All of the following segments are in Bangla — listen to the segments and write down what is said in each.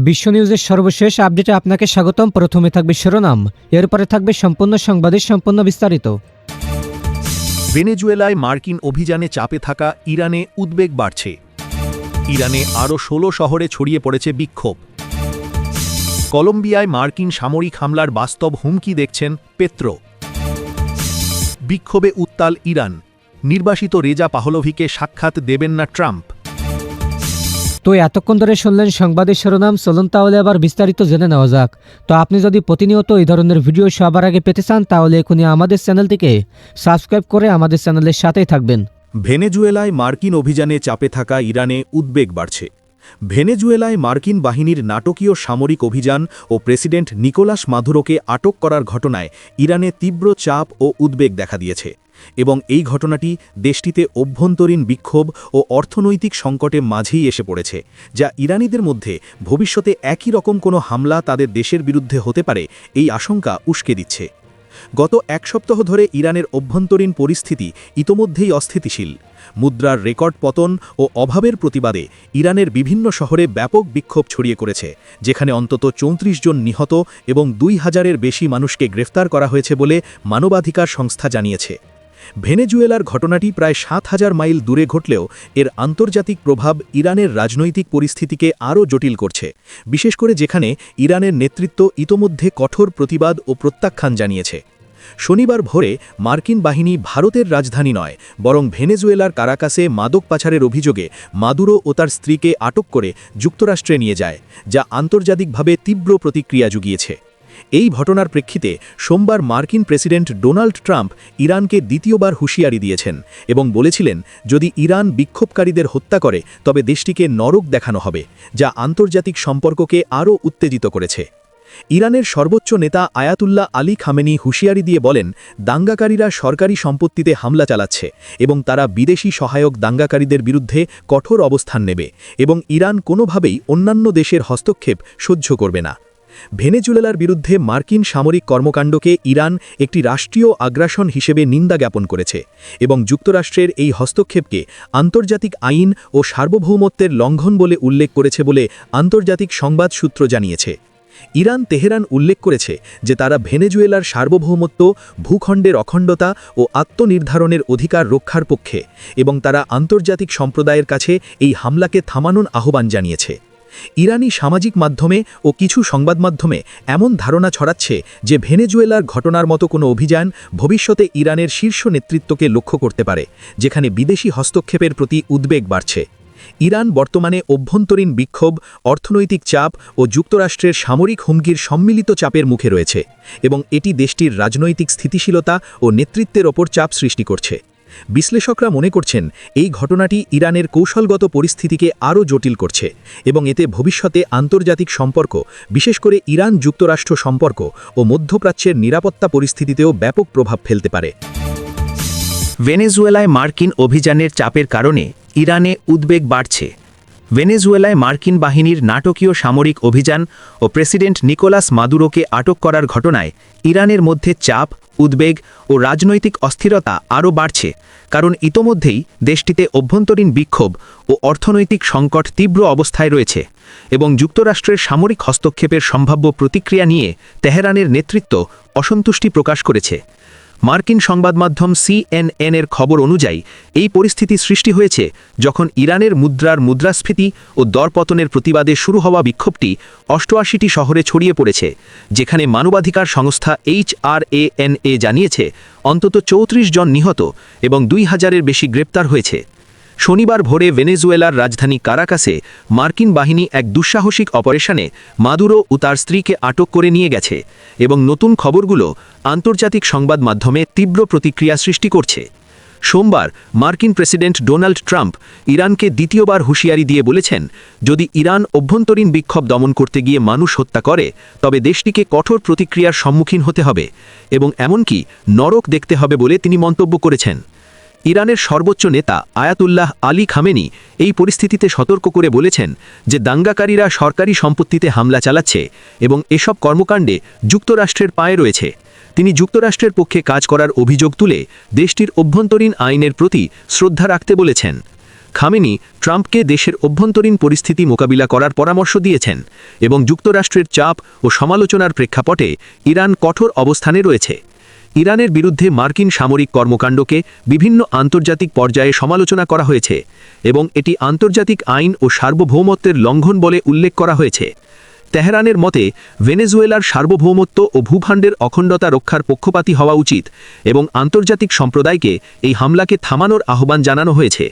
বিশ্ব নিউজের সর্বশেষ আপডেটে আপনাকে স্বাগতম। প্রথমে থাকবে শিরোনাম, এরপরে থাকবে সম্পূর্ণ সংবাদের সম্পূর্ণ বিস্তারিত। ভেনেজুয়েলায় মার্কিন অভিযানে চাপে থাকা ইরানে উদ্বেগ বাড়ছে। ইরানে আরও ১৬ শহরে ছড়িয়ে পড়েছে বিক্ষোভ। কলম্বিয়ায় মার্কিন সামরিক হামলার বাস্তব হুমকি দেখছেন পেত্রো। বিক্ষোভে উত্তাল ইরান, নির্বাসিত রেজা পাহলভিকে সাক্ষাৎ দেবেন না ট্রাম্প। তো এতক্ষণ ধরে শুনলেন সংবাদের শিরোনাম, চলুন তাহলে আবার বিস্তারিত জেনে নেওয়া যাক। তো আপনি যদি প্রতিনিয়ত এই ধরনের ভিডিও সবার আগে পেতে চান তাহলে এখনই আমাদের চ্যানেলটিকে সাবস্ক্রাইব করে আমাদের চ্যানেলের সাথেই থাকবেন। ভেনেজুয়েলায় মার্কিন অভিযানে চাপে থাকা ইরানে উদ্বেগ বাড়ছে। ভেনেজুয়েলায় মার্কিন বাহিনীর নাটকীয় সামরিক অভিযান ও প্রেসিডেন্ট নিকোলাস মাদুরোকে আটক করার ঘটনায় ইরানে তীব্র চাপ ও উদ্বেগ দেখা দিয়েছে এবং এই ঘটনাটি দেশটিতে অভ্যন্তরীণ বিক্ষোভ ও অর্থনৈতিক সংকটের মাঝেই এসে পড়েছে, যা ইরানিদের মধ্যে ভবিষ্যতে একই রকম কোনো হামলা তাদের দেশের বিরুদ্ধে হতে পারে এই আশঙ্কা উস্কে দিচ্ছে। গত এক সপ্তাহ ধরে ইরানের অভ্যন্তরীণ পরিস্থিতি ইতোমধ্যেই অস্থিতিশীল। মুদ্রার রেকর্ড পতন ও অভাবের প্রতিবাদে ইরানের বিভিন্ন শহরে ব্যাপক বিক্ষোভ ছড়িয়ে পড়েছে, যেখানে অন্তত ৩৪ জন নিহত এবং ২,০০০-এর বেশি মানুষকে গ্রেফতার করা হয়েছে বলে মানবাধিকার সংস্থা জানিয়েছে। ভেনেজুয়েলার ঘটনাটি প্রায় ৭,০০০ মাইল দূরে ঘটলেও এর আন্তর্জাতিক প্রভাব ইরানের রাজনৈতিক পরিস্থিতিকে আরও জটিল করছে, বিশেষ করে যেখানে ইরানের নেতৃত্ব ইতোমধ্যে কঠোর প্রতিবাদ ও প্রত্যাখ্যান জানিয়েছে। শনিবার ভোরে মার্কিন বাহিনী ভারতের রাজধানী নয় বরং ভেনেজুয়েলার কারাকাসে মাদক পাচারের অভিযোগে মাদুরো ও তার স্ত্রীকে আটক করে যুক্তরাষ্ট্রে নিয়ে যায়, যা আন্তর্জাতিকভাবে তীব্র প্রতিক্রিয়া জুগিয়েছে। এই ঘটনার প্রেক্ষিতে সোমবার মার্কিন প্রেসিডেন্ট ডোনাল্ড ট্রাম্প ইরানকে দ্বিতীয়বার হুঁশিয়ারি দিয়েছেন এবং বলেছিলেন, যদি ইরান বিক্ষোভকারীদের হত্যা করে তবে দেশটিকে নরক দেখানো হবে, যা আন্তর্জাতিক সম্পর্ককে আরও উত্তেজিত করেছে। ইরানের সর্বোচ্চ নেতা আয়াতুল্লাহ আলী খামেনি হুঁশিয়ারি দিয়ে বলেন, দাঙ্গাকারীরা সরকারি সম্পত্তিতে হামলা চালাচ্ছে এবং তারা বিদেশি সহায়ক দাঙ্গাকারীদের বিরুদ্ধে কঠোর অবস্থান নেবে এবং ইরান কোনোভাবেই অন্যান্য দেশের হস্তক্ষেপ সহ্য করবে না। ভেনেজুয়েলার বিরুদ্ধে মার্কিন সামরিক কর্মকাণ্ডকে ইরান একটি রাষ্ট্রীয় আগ্রাসন হিসেবে নিন্দা জ্ঞাপন করেছে এবং যুক্তরাষ্ট্রের এই হস্তক্ষেপকে আন্তর্জাতিক আইন ও সার্বভৌমত্বের লঙ্ঘন বলে উল্লেখ করেছে বলে আন্তর্জাতিক সংবাদ সূত্র জানিয়েছে। ইরান তেহরান উল্লেখ করেছে যে তারা ভেনেজুয়েলার সার্বভৌমত্ব, ভূখণ্ডের অখণ্ডতা ও আত্মনির্ধারণের অধিকার রক্ষার পক্ষে এবং তারা আন্তর্জাতিক সম্প্রদায়ের কাছে এই হামলাকে থামানোর আহ্বান জানিয়েছে। ইরানি সামাজিক মাধ্যমে ও কিছু সংবাদমাধ্যমে এমন ধারণা ছড়াচ্ছে যে ভেনেজুয়েলার ঘটনার মতো কোনো অভিযান ভবিষ্যতে ইরানের শীর্ষ নেতৃত্বকে লক্ষ্য করতে পারে, যেখানে বিদেশি হস্তক্ষেপের প্রতি উদ্বেগ বাড়ছে। ইরান বর্তমানে অভ্যন্তরীণ বিক্ষোভ, অর্থনৈতিক চাপ ও যুক্তরাষ্ট্রের সামরিক হুমকির সম্মিলিত চাপের মুখে রয়েছে এবং এটি দেশটির রাজনৈতিক স্থিতিশীলতা ও নেতৃত্বের ওপর চাপ সৃষ্টি করছে। বিশ্লেষকরা মনে করছেন, এই ঘটনাটি ইরানের কৌশলগত পরিস্থিতিকে আরও জটিল করছে এবং এতে ভবিষ্যতে আন্তর্জাতিক সম্পর্ক, বিশেষ করে ইরান যুক্তরাষ্ট্র সম্পর্ক ও মধ্যপ্রাচ্যের নিরাপত্তা পরিস্থিতিতেও ব্যাপক প্রভাব ফেলতে পারে। ভেনেজুয়েলায় মার্কিন অভিযানের চাপের কারণে ইরানে উদ্বেগ বাড়ছে। ভেনেজুয়েলায় মার্কিন বাহিনীর নাটকীয় সামরিক অভিযান ও প্রেসিডেন্ট নিকোলাস মাদুরোকে আটক করার ঘটনায় ইরানের মধ্যে চাপ, উদ্বেগ ও রাজনৈতিক অস্থিরতা আরও বাড়ছে, কারণ ইতোমধ্যেই দেশটিতে অভ্যন্তরীণ বিক্ষোভ ও অর্থনৈতিক সংকট তীব্র অবস্থায় রয়েছে এবং যুক্তরাষ্ট্রের সামরিক হস্তক্ষেপের সম্ভাব্য প্রতিক্রিয়া নিয়ে তেহরানের নেতৃত্ব অসন্তুষ্টি প্রকাশ করেছে। মার্কিন সংবাদমাধ্যম CNN-এর খবর অনুযায়ী এই পরিস্থিতি সৃষ্টি হয়েছে যখন ইরানের মুদ্রার মুদ্রাস্ফীতি ও দরপতনের প্রতিবাদে শুরু হওয়া বিক্ষোভটি ৮৮টি শহরে ছড়িয়ে পড়েছে, যেখানে মানবাধিকার সংস্থা HRANA জানিয়েছে অন্তত ৩৪ জন নিহত এবং ২,০০০-এর বেশি গ্রেপ্তার হয়েছে। শনিবার ভোরে ভেনেজুয়েলার রাজধানী কারাকাসে মার্কিন বাহিনী এক দুঃসাহসিক অপারেশনে মাদুরো ও তার স্ত্রীকে আটক করে নিয়ে গেছে এবং নতুন খবরগুলো আন্তর্জাতিক সংবাদ মাধ্যমে তীব্র প্রতিক্রিয়া সৃষ্টি করছে। সোমবার মার্কিন প্রেসিডেন্ট ডোনাল্ড ট্রাম্প ইরানকে দ্বিতীয়বার হুঁশিয়ারি দিয়ে বলেছেন, যদি ইরান অভ্যন্তরীণ বিক্ষোভ দমন করতে গিয়ে মানুষ হত্যা করে তবে দেশটিকে কঠোর প্রতিক্রিয়ার সম্মুখীন হতে হবে এবং এমনকি নরক দেখতে হবে বলে তিনি মন্তব্য করেছেন। ইরানের সর্বোচ্চ নেতা আয়াতুল্লাহ আলী খামেনি এই পরিস্থিতিতে সতর্ক করে বলেছেন যে দাঙ্গাকারীরা সরকারি সম্পত্তিতে হামলা চালাচ্ছে এবং এসব কর্মকাণ্ডে যুক্তরাষ্ট্রের পায়ে রয়েছে। তিনি যুক্তরাষ্ট্রের পক্ষে কাজ করার অভিযোগ তুলে দেশটির অভ্যন্তরীণ আইনের প্রতি শ্রদ্ধা রাখতে বলেছেন। খামেনি ট্রাম্পকে দেশের অভ্যন্তরীণ পরিস্থিতি মোকাবিলা করার পরামর্শ দিয়েছেন এবং যুক্তরাষ্ট্রের চাপ ও সমালোচনার প্রেক্ষাপটে ইরান কঠোর অবস্থানে রয়েছে। ইরানের বিরুদ্ধে মার্কিন সামরিক কর্মকাণ্ডকে বিভিন্ন আন্তর্জাতিক পর্যায়ে সমালোচনা করা হয়েছে এবং এটি আন্তর্জাতিক আইন ও সার্বভৌমত্বের লঙ্ঘন বলে উল্লেখ করা হয়েছে। তেহরানের মতে ভেনেজুয়েলার সার্বভৌমত্ব ও ভূখণ্ডের অখণ্ডতা রক্ষার পক্ষপাতী হওয়া উচিত এবং আন্তর্জাতিক সম্প্রদায়কে এই হামলাকে থামানোর আহ্বান জানানো হয়েছে।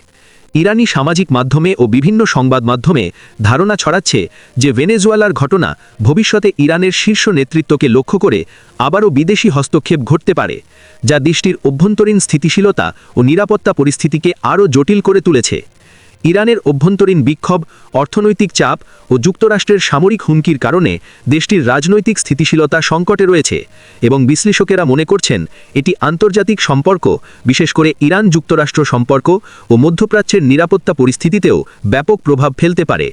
ইরানি সামাজিক মাধ্যমে ও বিভিন্ন সংবাদ মাধ্যমে ধারণা ছড়াচ্ছে যে ভেনেজুয়েলার ঘটনা ভবিষ্যতে ইরানের শীর্ষ নেতৃত্বকে লক্ষ্য করে আবারও বিদেশি হস্তক্ষেপ ঘটতে পারে, যা দেশটির অভ্যন্তরীণ স্থিতিশীলতা ও নিরাপত্তা পরিস্থিতিকে আরও জটিল করে তুলেছে। ইরানের অভ্যন্তরীণ বিক্ষোভ, অর্থনৈতিক চাপ ও যুক্তরাষ্ট্রের সামরিক হুমকির কারণে দেশটির রাজনৈতিক স্থিতিশীলতা সংকটে রয়েছে এবং বিশ্লেষকেরা মনে করছেন এটি আন্তর্জাতিক সম্পর্ক, বিশেষ করে ইরান যুক্তরাষ্ট্র সম্পর্ক ও মধ্যপ্রাচ্যের নিরাপত্তা পরিস্থিতিতেও ব্যাপক প্রভাব ফেলতে পারে।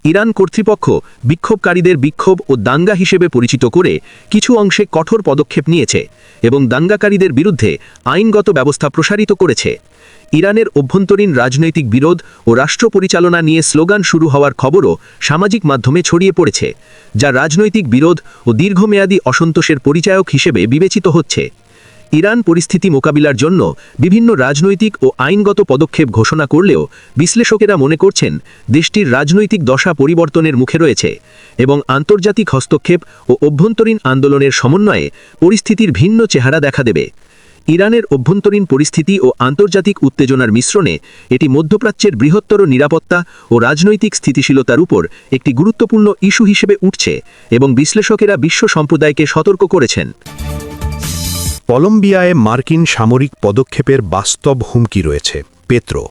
ইরান কর্তৃপক্ষ বিক্ষোভকারীদের বিক্ষোভ ও দাঙ্গা হিসেবে পরিচিত করে কিছু অংশে কঠোর পদক্ষেপ নিয়েছে এবং দাঙ্গাকারীদের বিরুদ্ধে আইনগত ব্যবস্থা প্রসারিত করেছে। ইরানের অভ্যন্তরীণ রাজনৈতিক বিরোধ ও রাষ্ট্র পরিচালনা নিয়ে স্লোগান শুরু হওয়ার খবরও সামাজিক মাধ্যমে ছড়িয়ে পড়েছে, যা রাজনৈতিক বিরোধ ও দীর্ঘমেয়াদী অসন্তোষের পরিচায়ক হিসেবে বিবেচিত হচ্ছে। ইরান পরিস্থিতি মোকাবিলার জন্য বিভিন্ন রাজনৈতিক ও আইনগত পদক্ষেপ ঘোষণা করলেও বিশ্লেষকেরা মনে করছেন দেশটির রাজনৈতিক দশা পরিবর্তনের মুখে রয়েছে এবং আন্তর্জাতিক হস্তক্ষেপ ও অভ্যন্তরীণ আন্দোলনের সমন্বয়ে পরিস্থিতির ভিন্ন চেহারা দেখা দেবে। ইরানের অভ্যন্তরীণ পরিস্থিতি ও আন্তর্জাতিক উত্তেজনার মিশ্রণে এটি মধ্যপ্রাচ্যের বৃহত্তর নিরাপত্তা ও রাজনৈতিক স্থিতিশীলতার উপর একটি গুরুত্বপূর্ণ ইস্যু হিসেবে উঠছে এবং বিশ্লেষকেরা বিশ্ব সম্প্রদায়কে সতর্ক করেছেন। কলম্বিয়ায় মার্কিন সামরিক পদক্ষেপের বাস্তব হুমকি রয়েছে। পেত্রো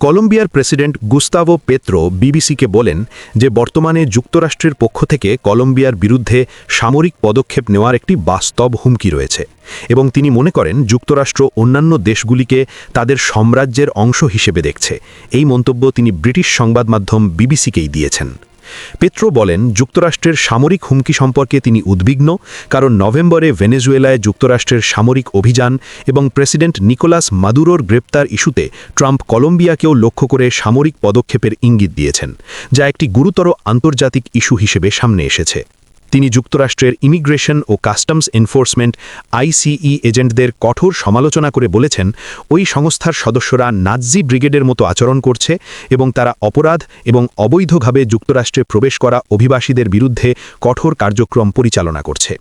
কলম্বিয়ার প্রেসিডেন্ট গুস্তাভো পেত্রো বিবিসিকে বলেন যে বর্তমানে যুক্তরাষ্ট্রের পক্ষ থেকে কলম্বিয়ার বিরুদ্ধে সামরিক পদক্ষেপ নেওয়ার একটি বাস্তব হুমকি রয়েছে এবং তিনি মনে করেন যুক্তরাষ্ট্র অন্যান্য দেশগুলিকে তাদের সাম্রাজ্যের অংশ হিসেবে দেখছে। এই মন্তব্য তিনি ব্রিটিশ সংবাদ মাধ্যম বিবিসিকেই দিয়েছেন। পেত্রো বলেন যুক্তরাষ্ট্রের সামরিক হুমকি সম্পর্কে তিনি উদ্বিগ্ন, কারণ নভেম্বরে ভেনেজুয়েলায় যুক্তরাষ্ট্রের সামরিক অভিযান এবং প্রেসিডেন্ট নিকোলাস মাদুরোর গ্রেপ্তার ইস্যুতে ট্রাম্প কলম্বিয়াকেও লক্ষ্য করে সামরিক পদক্ষেপের ইঙ্গিত দিয়েছেন, যা একটি গুরুতর আন্তর্জাতিক ইস্যু হিসেবে সামনে এসেছে। তিনি যুক্তরাষ্ট্রের ইমিগ্রেশন ও কাস্টমস এনফোর্সমেন্ট আইসিই এজেন্টদের কঠোর সমালোচনা করে বলেছেন ওই সংস্থার সদস্যরা নাৎজি ব্রিগেডের মতো আচরণ করছে এবং তারা অপরাধ এবং অবৈধভাবে যুক্তরাষ্ট্রে প্রবেশ করা অভিবাসীদের বিরুদ্ধে কঠোর কার্যক্রম পরিচালনা করছে।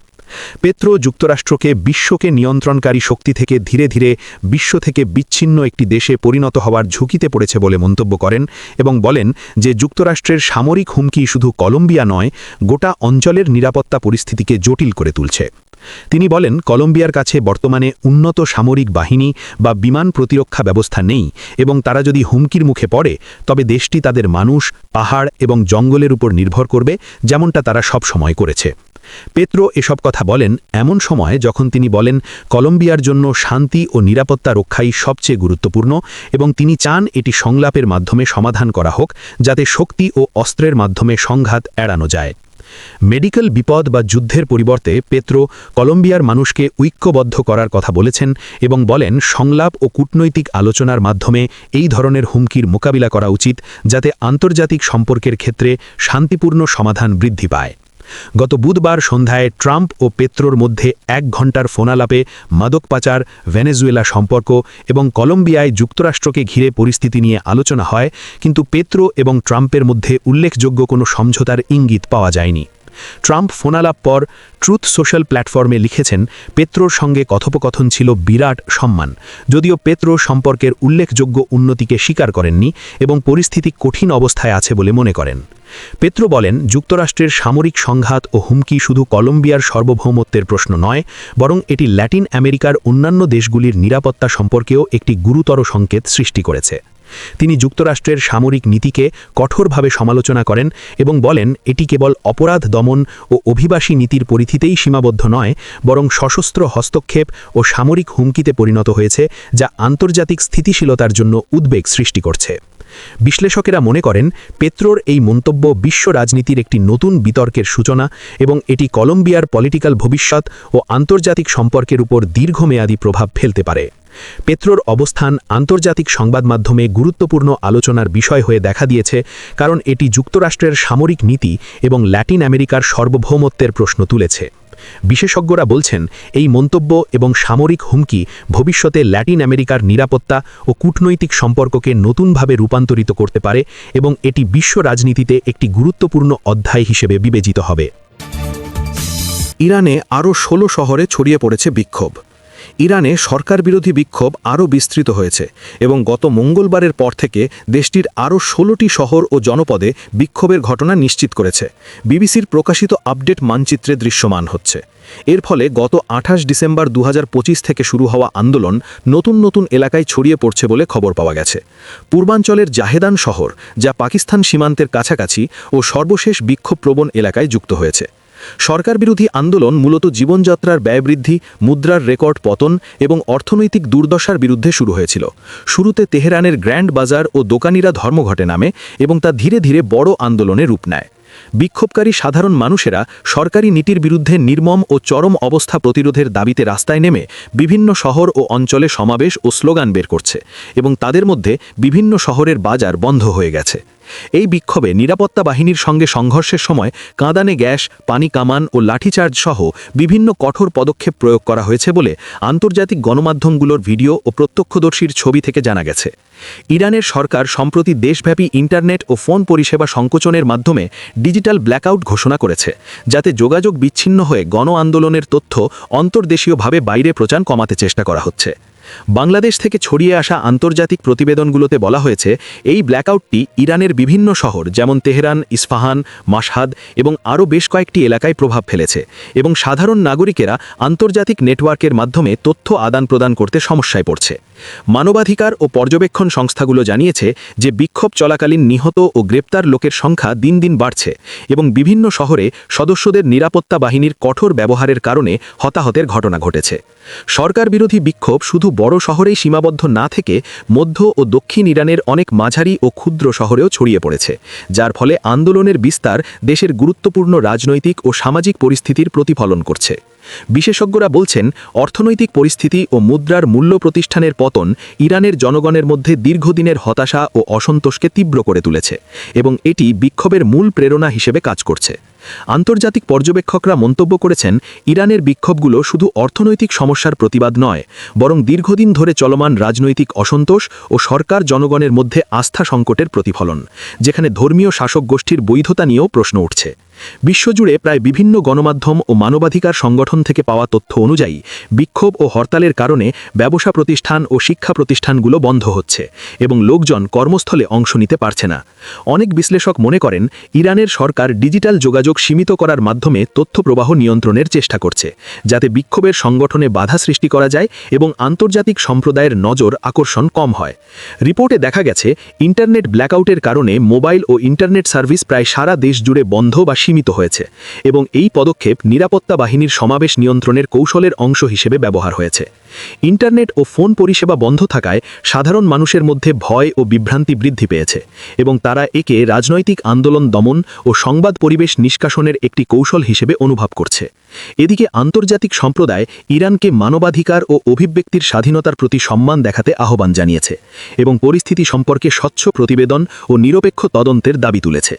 পেত্রো যুক্তরাষ্ট্রকে বিশ্বকে নিয়ন্ত্রণকারী শক্তি থেকে ধীরে ধীরে বিশ্ব থেকে বিচ্ছিন্ন একটি দেশে পরিণত হওয়ার ঝুঁকিতে পড়েছে বলে মন্তব্য করেন এবং বলেন যে যুক্তরাষ্ট্রের সামরিক হুমকি শুধু কলম্বিয়া নয়, গোটা অঞ্চলের নিরাপত্তা পরিস্থিতিকে জটিল করে তুলছে। তিনি বলেন কলম্বিয়ার কাছে বর্তমানে উন্নত সামরিক বাহিনী বা বিমান প্রতিরক্ষা ব্যবস্থা নেই এবং তারা যদি হুমকির মুখে পড়ে তবে দেশটি তাদের মানুষ, পাহাড় এবং জঙ্গলের উপর নির্ভর করবে, যেমনটা তারা সব সময় করেছে। পেত্রো এসব কথা বলেন এমন সময় যখন তিনি বলেন কলম্বিয়ার জন্য শান্তি ও নিরাপত্তা রক্ষাই সবচেয়ে গুরুত্বপূর্ণ এবং তিনি চান এটি সংলাপের মাধ্যমে সমাধান করা হোক, যাতে শক্তি ও অস্ত্রের মাধ্যমে সংঘাত এড়ানো যায়। মেডিকেল বিপদ বা যুদ্ধের পরিবর্তে পেত্রো কলম্বিয়ার মানুষকে ঐক্যবদ্ধ করার কথা বলেছেন এবং বলেন সংলাপ ও কূটনৈতিক আলোচনার মাধ্যমে এই ধরনের হুমকির মোকাবিলা করা উচিত, যাতে আন্তর্জাতিক সম্পর্কের ক্ষেত্রে শান্তিপূর্ণ সমাধান বৃদ্ধি পায়। গত বুধবার সন্ধ্যায় ট্রাম্প ও পেত্রোর মধ্যে 1 ঘণ্টার ফোনালাপে মাদক পাচার, ভেনেজুয়েলা সম্পর্ক এবং কলম্বিয়ায় যুক্তরাষ্ট্রকে ঘিরে পরিস্থিতি নিয়ে আলোচনা হয়, কিন্তু পেত্রো এবং ট্রাম্পের মধ্যে উল্লেখযোগ্য কোনো সমঝোতার ইঙ্গিত পাওয়া যায়নি। ট্রাম্প ফোনালাপ পর ট্রুথ সোশ্যাল প্ল্যাটফর্মে লিখেছেন পেত্রোর সঙ্গে কথোপকথন ছিল বিরাট সম্মান, যদিও পেত্রো সম্পর্কের উল্লেখযোগ্য উন্নতিকে স্বীকার করেননি এবং পরিস্থিতি কঠিন অবস্থায় আছে বলে মনে করেন। পেত্রো বলেন যুক্তরাষ্ট্রের সামরিক সংঘাত ও হুমকি শুধু কলম্বিয়ার সার্বভৌমত্বের প্রশ্ন নয়, বরং এটি ল্যাটিন আমেরিকার অন্যান্য দেশগুলির নিরাপত্তা সম্পর্কেও একটি গুরুতর সংকেত সৃষ্টি করেছে। তিনি যুক্তরাষ্ট্রের সামরিক নীতিকে কঠোরভাবে সমালোচনা করেন এবং বলেন এটি কেবল অপরাধ দমন ও অভিবাসী নীতির পরিধিতেই সীমাবদ্ধ নয়, বরং সশস্ত্র হস্তক্ষেপ ও সামরিক হুমকিতে পরিণত হয়েছে, যা আন্তর্জাতিক স্থিতিশীলতার জন্য উদ্বেগ সৃষ্টি করছে। বিশ্লেষকেরা মনে করেন পেত্রোর এই মন্তব্য বিশ্ব রাজনীতির একটি নতুন বিতর্কের সূচনা এবং এটি কলম্বিয়ার পলিটিক্যাল ভবিষ্যৎ ও আন্তর্জাতিক সম্পর্কের উপর দীর্ঘমেয়াদী প্রভাব ফেলতে পারে। পেত্রোর অবস্থান আন্তর্জাতিক সংবাদ মাধ্যমে গুরুত্বপূর্ণ আলোচনার বিষয় হয়ে দেখা দিয়েছে, কারণ এটি যুক্তরাষ্ট্রের সামরিক নীতি এবং ল্যাটিন আমেরিকার সার্বভৌমত্বের প্রশ্ন তুলেছে। বিশেষজ্ঞরা বলছেন, এই মন্তব্য এবং সামরিক হুমকি ভবিষ্যতে ল্যাটিন আমেরিকার নিরাপত্তা ও কূটনৈতিক সম্পর্ককে নতুনভাবে রূপান্তরিত করতে পারে এবং এটি বিশ্ব রাজনীতিতে একটি গুরুত্বপূর্ণ অধ্যায় হিসেবে বিবেচিত হবে। ইরানে আরও 16 শহরে ছড়িয়ে পড়েছে বিক্ষোভ। ইরানে সরকার বিরোধী বিক্ষোভ আরও বিস্তৃত হয়েছে এবং গত মঙ্গলবারের পর থেকে দেশটির আরও 16টি শহর ও জনপদে বিক্ষোভের ঘটনা নিশ্চিত করেছে বিবিসির প্রকাশিত আপডেট মানচিত্রে দৃশ্যমান হচ্ছে। এর ফলে গত 28 ডিসেম্বর 2025 থেকে শুরু হওয়া আন্দোলন নতুন নতুন এলাকায় ছড়িয়ে পড়ছে বলে খবর পাওয়া গেছে। পূর্বাঞ্চলের জাহেদান শহর, যা পাকিস্তান সীমান্তের কাছাকাছি ও সর্বশেষ বিক্ষোভপ্রবণ এলাকায় যুক্ত হয়েছে। সরকার বিরোধী আন্দোলন মূলত জীবনযাত্রার ব্যয় বৃদ্ধি, মুদ্রার রেকর্ড পতন এবং অর্থনৈতিক দুর্দশার বিরুদ্ধে শুরু হয়েছিল। শুরুতে তেহরানের গ্র্যান্ড বাজার ও দোকানিরা ধর্মঘটে নামে এবং তা ধীরে ধীরে বড় আন্দোলনে রূপ নেয়। বিক্ষোভকারী সাধারণ মানুষেরা সরকারি নীতির বিরুদ্ধে নির্মম ও চরম অবস্থা প্রতিরোধের দাবিতে রাস্তায় নেমে বিভিন্ন শহর ও অঞ্চলে সমাবেশ ও স্লোগান বের করছে এবং তাদের মধ্যে বিভিন্ন শহরের বাজার বন্ধ হয়ে গেছে। এই বিক্ষোভে নিরাপত্তা বাহিনীর সঙ্গে সংঘর্ষের সময় কাঁদানে গ্যাস, পানি কামান ও লাঠিচার্জ সহ বিভিন্ন কঠোর পদক্ষেপ প্রয়োগ করা হয়েছে বলে আন্তর্জাতিক গণমাধ্যমগুলোর ভিডিও ও প্রত্যক্ষদর্শীর ছবি থেকে জানা গেছে। ইরানের সরকার সম্প্রতি দেশব্যাপী ইন্টারনেট ও ফোন পরিষেবা সংকোচনের মাধ্যমে ডিজিটাল ব্ল্যাকআউট ঘোষণা করেছে, যাতে যোগাযোগ বিচ্ছিন্ন হয়ে গণ আন্দোলনের তথ্য অন্তর্দেশীয়ভাবে বাইরে প্রচার কমাতে চেষ্টা করা হচ্ছে। বাংলাদেশ থেকে ছড়িয়ে আসা আন্তর্জাতিক প্রতিবেদনগুলোতে বলা হয়েছে, এই ব্ল্যাকআউটটি ইরানের বিভিন্ন শহর যেমন তেহরান, ইস্পাহান, মাশহাদ এবং আরও বেশ কয়েকটি এলাকায় প্রভাব ফেলেছে এবং সাধারণ নাগরিকেরা আন্তর্জাতিক নেটওয়ার্কের মাধ্যমে তথ্য আদান প্রদান করতে সমস্যায় পড়ছে। মানবাধিকার ও পর্যবেক্ষণ সংস্থাগুলো জানিয়েছে যে বিক্ষোভ চলাকালীন নিহত ও গ্রেপ্তার লোকের সংখ্যা দিন দিন বাড়ছে এবং বিভিন্ন শহরে সদস্যদের নিরাপত্তা বাহিনীর কঠোর ব্যবহারের কারণে হতাহতের ঘটনা ঘটেছে। সরকার বিরোধী বিক্ষোভ শুধু বড় শহরেই সীমাবদ্ধ না থেকে মধ্য ও দক্ষিণ ইরানের অনেক মাঝারি ও ক্ষুদ্র শহরেও ছড়িয়ে পড়েছে, যার ফলে আন্দোলনের বিস্তার দেশের গুরুত্বপূর্ণ রাজনৈতিক ও সামাজিক পরিস্থিতির প্রতিফলন করছে। বিশেষজ্ঞরা বলছেন, অর্থনৈতিক পরিস্থিতি ও মুদ্রার মূল্য প্রতিষ্ঠানের পতন ইরানের জনগণের মধ্যে দীর্ঘদিনের হতাশা ও অসন্তোষকে তীব্র করে তুলেছে এবং এটি বিক্ষোভের মূল প্রেরণা হিসেবে কাজ করছে। আন্তর্জাতিক পর্যবেক্ষকরা মন্তব্য করেছেন, ইরানের বিক্ষোভগুলো শুধু অর্থনৈতিক সমস্যার প্রতিবাদ নয়, বরং দীর্ঘদিন ধরে চলমান রাজনৈতিক অসন্তোষ ও সরকার জনগণের মধ্যে আস্থা সংকটের প্রতিফলন, যেখানে ধর্মীয় শাসক গোষ্ঠীর বৈধতা নিয়েও প্রশ্ন উঠছে। বিশ্বজুড়ে প্রায় বিভিন্ন গণমাধ্যম ও মানবাধিকার সংগঠন থেকে পাওয়া তথ্য অনুযায়ী বিক্ষোভ ও হরতালের কারণে ব্যবসা প্রতিষ্ঠান ও শিক্ষা প্রতিষ্ঠানগুলো বন্ধ হচ্ছে এবং লোকজন কর্মস্থলে অংশ নিতে পারছে না। অনেক বিশ্লেষক মনে করেন, ইরানের সরকার ডিজিটাল যোগাযোগ সীমিত করার মাধ্যমে তথ্য প্রবাহ নিয়ন্ত্রণের চেষ্টা করছে, যাতে বিক্ষোভের সংগঠনে বাধা সৃষ্টি করা যায় এবং আন্তর্জাতিক সম্প্রদায়ের নজর আকর্ষণ কম হয়। রিপোর্টে দেখা গেছে, ইন্টারনেট ব্ল্যাকআউটের কারণে মোবাইল ও ইন্টারনেট সার্ভিস প্রায় সারা দেশ জুড়ে বন্ধ বা সীমিত হয়েছে এবং এই পদক্ষেপ নিরাপত্তা বাহিনীর সমাবেশ নিয়ন্ত্রণের কৌশলের অংশ হিসেবে ব্যবহার হয়েছে। ইন্টারনেট ও ফোন পরিষেবা বন্ধ থাকায় সাধারণ মানুষের মধ্যে ভয় ও বিভ্রান্তি বৃদ্ধি পেয়েছে এবং তারা একে রাজনৈতিক আন্দোলন দমন ও সংবাদ পরিবেশ নিষ্কাশনের একটি কৌশল হিসেবে অনুভব করছে। এদিকে আন্তর্জাতিক সম্প্রদায় ইরানকে মানবাধিকার ও অভিব্যক্তির স্বাধীনতার প্রতি সম্মান দেখাতে আহ্বান জানিয়েছে এবং পরিস্থিতি সম্পর্কে স্বচ্ছ প্রতিবেদন ও নিরপেক্ষ তদন্তের দাবি তুলেছে।